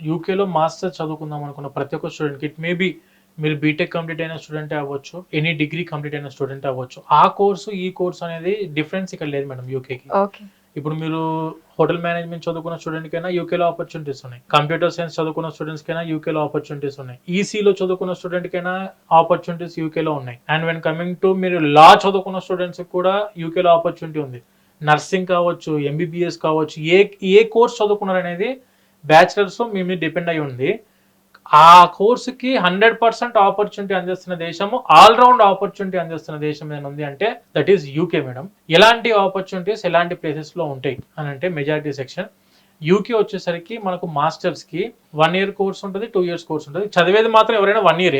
యూకేలో మాస్టర్స్ చదువుకుందాం అనుకున్న ప్రతి ఒక్క స్టూడెంట్‌కి ఇట్ మే బి మీరు బీటెక్ కంప్లీట్ అయిన స్టూడెంటే అవ్వచ్చు, ఎనీ డిగ్రీ కంప్లీట్ అయిన స్టూడెంటే అవ్వచ్చు. ఆ కోర్సు, ఈ కోర్స్ అనేది డిఫరెన్స్ ఇక్కడ లేదు మేడం యూకేకి. ఓకే. ఇప్పుడు మీరు హోటల్ మేనేజ్మెంట్ చదువుకున్న స్టూడెంట్‌కైనా యూకేలో ఆపర్చునిటీస్ ఉన్నాయి. కంప్యూటర్ సైన్స్ చదువుకున్న స్టూడెంట్స్‌కైనా యూకేలో ఆపర్చునిటీస్ ఉన్నాయి. ఈసీలో చదువుకున్న స్టూడెంట్‌కైనా ఆపర్చునిటీస్ యూకేలో ఉన్నాయి. అండ్ వెన్ కమింగ్ టు మీరు లా చదువుకున్న స్టూడెంట్స్‌కి కూడా యూకేలో ఆపర్చునిటీ ఉంది. నర్సింగ్ కావచ్చు, ఎంబీబీఎస్ కావచ్చు, ఏ ఏ కోర్స్ చదువుకున్నారనేది బ్యాచిలర్స్ మీ మీద డిపెండ్ అయి ఉంది. ఆ కోర్సుకి 100% ఆపర్చునిటీ అందిస్తున్న దేశము, ఆల్రౌండ్ ఆపర్చునిటీ అందిస్తున్న దేశం ఏదైనా ఉంది అంటే దట్ ఈస్ యూకే మేడం. ఎలాంటి ఆపర్చునిటీస్ ఎలాంటి ప్లేసెస్ లో ఉంటాయి అని అంటే మెజారిటీ సెక్షన్ యూకే వచ్చేసరికి మనకు మాస్టర్స్ కి 1 year కోర్స్ ఉంటుంది, 2 years కోర్స్ ఉంటుంది. చదివేది మాత్రం ఎవరైనా 1 year.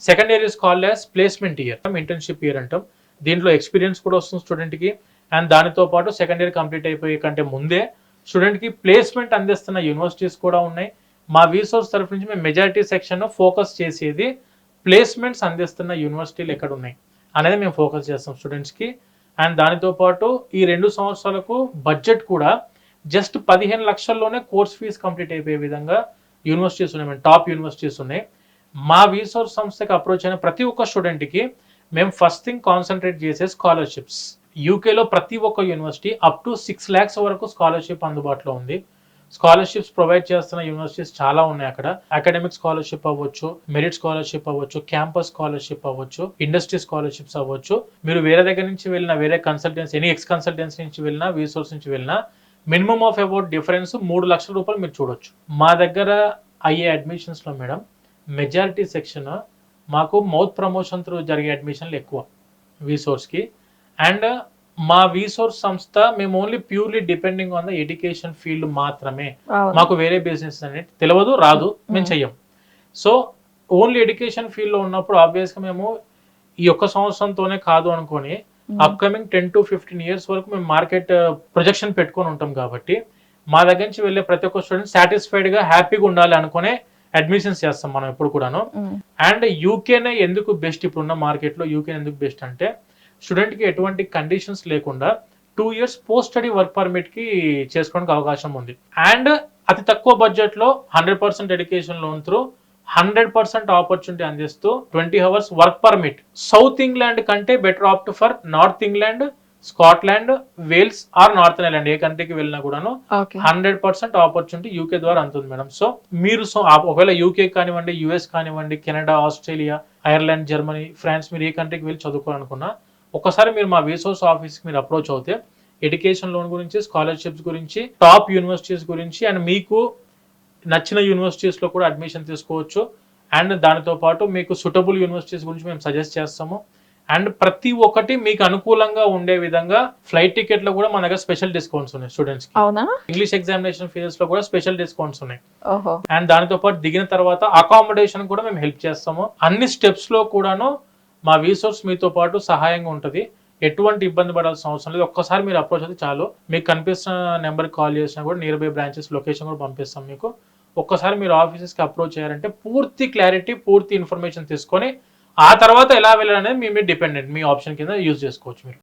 Second year is called as placement year, internship year అంటాం. దీంట్లో ఎక్స్పీరియన్స్ కూడా వస్తుంది స్టూడెంట్ కి. అండ్ దానితో పాటు సెకండ్ ఇయర్ కంప్లీట్ అయిపోయే కంటే ముందే స్టూడెంట్ కి ప్లేస్మెంట్ అందిస్తున్న యూనివర్సిటీస్ కూడా ఉన్నాయి. మా వీసోర్స్ తరఫు నుంచి మేము మెజారిటీ సెక్షన్ ఫోకస్ చేసేది ప్లేస్మెంట్స్ అందిస్తున్న యూనివర్సిటీలు ఎక్కడ ఉన్నాయి అనేది మేము ఫోకస్ చేస్తాం స్టూడెంట్స్కి. అండ్ దానితో పాటు ఈ 2 సంవత్సరాలకు బడ్జెట్ కూడా జస్ట్ 15 లక్షల్లోనే కోర్స్ ఫీజు కంప్లీట్ అయిపోయే విధంగా యూనివర్సిటీస్ ఉన్నాయి. మేము టాప్ యూనివర్సిటీస్ ఉన్నాయి. మా వీసోర్స్ సంస్థకి అప్రోచ్ అయిన ప్రతి ఒక్క స్టూడెంట్కి మేము ఫస్ట్ థింగ్ కాన్సన్ట్రేట్ చేసే స్కాలర్షిప్స్. యూకేలో ప్రతి ఒక్క యూనివర్సిటీ అప్ టు 6 lakhs వరకు స్కాలర్షిప్ అందుబాటులో ఉంది. స్కాలర్షిప్స్ ప్రొవైడ్ చేస్తున్న యూనివర్సిటీస్ చాలా ఉన్నాయి అక్కడ. అకాడమిక్ స్కాలర్షిప్ అవ్వచ్చు, మెరిట్ స్కాలర్షిప్ అవ్వచ్చు, క్యాంపస్ స్కాలర్షిప్ అవ్వచ్చు, ఇండస్ట్రీ స్కాలర్షిప్స్ అవ్వచ్చు. మీరు వేరే దగ్గర నుంచి వెళ్ళిన, వేరే కన్సల్టెన్సీ, ఎనీ ఎక్స్ కన్సల్టెన్సీ నుంచి వెళ్ళినా, వీసోర్స్ నుంచి వెళ్ళినా మినిమమ్ ఆఫ్ అబౌట్ డిఫరెన్స్ 3 లక్షల రూపాయలు మీరు చూడొచ్చు. మా దగ్గర అయ్యే అడ్మిషన్స్ లో మేడం మెజారిటీ సెక్షన్ మాకు మౌత్ ప్రమోషన్ త్రూ జరిగే అడ్మిషన్లు ఎక్కువ వీసోర్స్ కి. అండ్ మా వీసోర్స్ సంస్థ మేము only purely depending on the education field మాత్రమే. మాకు వేరే బిజినెస్ అనేది తెలియదు, రాదు, మేము చెయ్యం. సో ఓన్లీ ఎడ్యుకేషన్ ఫీల్డ్ లో ఉన్నప్పుడు ఆబ్వియస్ గా మేము ఈ ఒక్క సంవత్సరంతోనే కాదు అనుకొని అప్కమింగ్ 10 to 15 years వరకు మేము మార్కెట్ ప్రొజెక్షన్ పెట్టుకొని ఉంటాం. కాబట్టి మా దగ్గర నుంచి వెళ్ళే ప్రతి ఒక్క స్టూడెంట్ సాటిస్ఫైడ్ గా హ్యాపీగా ఉండాలి అనుకునే అడ్మిషన్స్ చేస్తాం మనం ఎప్పుడు కూడాను. అండ్ యూకేనే ఎందుకు బెస్ట్ ఇప్పుడున్న మార్కెట్ లో, యూకే ఎందుకు బెస్ట్ అంటే స్టూడెంట్ కి ఎటువంటి కండిషన్స్ లేకుండా 2 years post study work permit కి చేసుకోవడానికి అవకాశం ఉంది. అండ్ అతి తక్కువ బడ్జెట్ లో 100% ఎడ్యుకేషన్ లోన్ త్రూ 100% ఆపర్చునిటీ అందిస్తూ 20 hours work permit. South England కంటే better opt for north England, Scotland, Wales or northern Ireland ఏ కంట్రీకి వెళ్ళినా కూడాను 100% ఆపర్చునిటీ యూకే ద్వారా అందుతుంది మేడం. సో మీరు ఒకవేళ యూకే కానివ్వండి, యుఎస్ కానివ్వండి, Canada, Australia, Ireland, Germany, France, మీరు ఏ కంట్రీకి వెళ్ళి చదువుకోవాలనుకున్నా ఒకసారి మీరు మా వీసోర్స్ ఆఫీస్కి మీరు అప్రోచ్ అవుతే ఎడ్యుకేషన్ లోన్ గురించి, స్కాలర్షిప్స్ గురించి, టాప్ యూనివర్సిటీస్ గురించి అండ్ మీకు నచ్చిన యూనివర్సిటీస్లో కూడా అడ్మిషన్ తీసుకోవచ్చు. అండ్ దానితో పాటు మీకు సూటబుల్ యూనివర్సిటీస్ గురించి మేము సజెస్ట్ చేస్తాము. అండ్ ప్రతి ఒక్కటి మీకు అనుకూలంగా ఉండే విధంగా ఫ్లైట్ టికెట్ లో కూడా మన దగ్గర స్పెషల్ డిస్కౌంట్స్ ఉన్నాయి స్టూడెంట్స్ కి. ఇంగ్లీష్ ఎగ్జామినేషన్ ఫీజెస్ లో కూడా స్పెషల్ డిస్కౌంట్స్ ఉన్నాయి. అండ్ దానితో పాటు దిగిన తర్వాత అకామిడేషన్ కూడా మేము హెల్ప్ చేస్తాము. అన్ని స్టెప్స్ లో కూడాను మా వీసోర్స్ మీతో పాటు సహాయంగా ఉంటుంది. ఎటువంటి ఇబ్బంది పడాల్సిన అవసరం లేదు. ఒక్కసారి మీరు అప్రోచ్ అయితే చాలు. మీకు కనిపిస్తున్న నెంబర్కి కాల్ చేసినా కూడా నియర్ బై బ్రాంచెస్ లొకేషన్ కూడా పంపిస్తాం మీకు. ఒక్కసారి మీరు ఆఫీసెస్కి అప్రోచ్ అయ్యారంటే పూర్తి క్లారిటీ, పూర్తి ఇన్ఫర్మేషన్ తీసుకొని ఆ తర్వాత ఎలా వెళ్ళాలనేది మీ మీద డిపెండెంట్, మీ ఆప్షన్ కింద యూజ్ చేసుకోవచ్చు మీరు.